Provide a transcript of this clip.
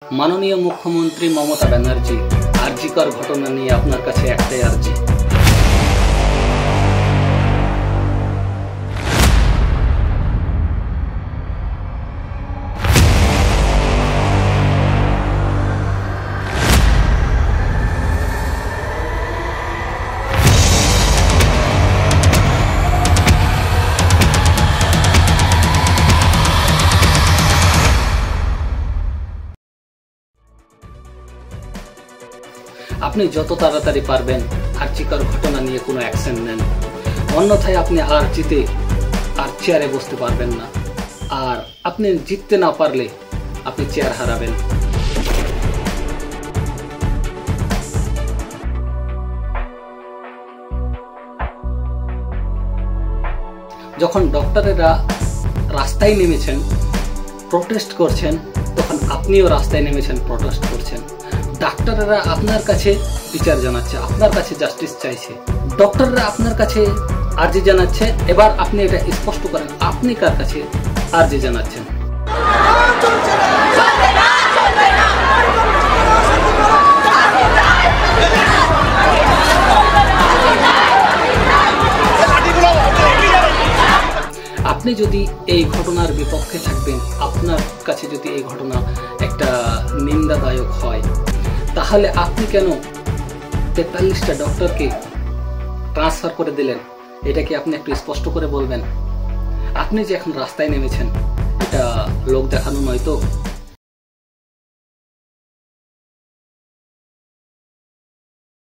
माननीय मुख्यमंत्री ममता बनर्जी आरजीकर घटना निये आपनार काछे एकटाई आर्जी। আপনি যত তাড়াতাড়ি পারবেন আরজিকর ঘটনা নিয়ে কোনো অ্যাকশন নেন, অন্যথায় আপনি আর জিতে আর চেয়ারে বসতে পারবেন না। আর আপনি জিততে না পারলে আপনি চেয়ার হারাবেন। যখন ডক্টরেরা রাস্তায় নেমেছেন প্রোটেস্ট করছেন, তখন আপনিও রাস্তায় নেমেছেন প্রোটেস্ট করছেন। ডাক্তাররা আপনার কাছে বিচার জানাচ্ছে, আপনার কাছে জাস্টিস চাইছে, ডক্টররা আপনার কাছে আর্জি জানাচ্ছে। এবার আপনি এটা স্পষ্ট করেন, আপনি কার কাছে আর্জি জানাচ্ছেন? আপনি যদি এই ঘটনার বিপক্ষে থাকবেন, আপনার কাছে যদি এই ঘটনা একটা নিন্দাদায়ক হয়, তাহলে আপনি কেন 43টা ডক্টরকে ট্রান্সফার করে দিলেন? এটা কি আপনি একটু স্পষ্ট করে বলবেন? আপনি যে এখন রাস্তায় নেমেছেন, এটা লোক দেখানো নয় তো?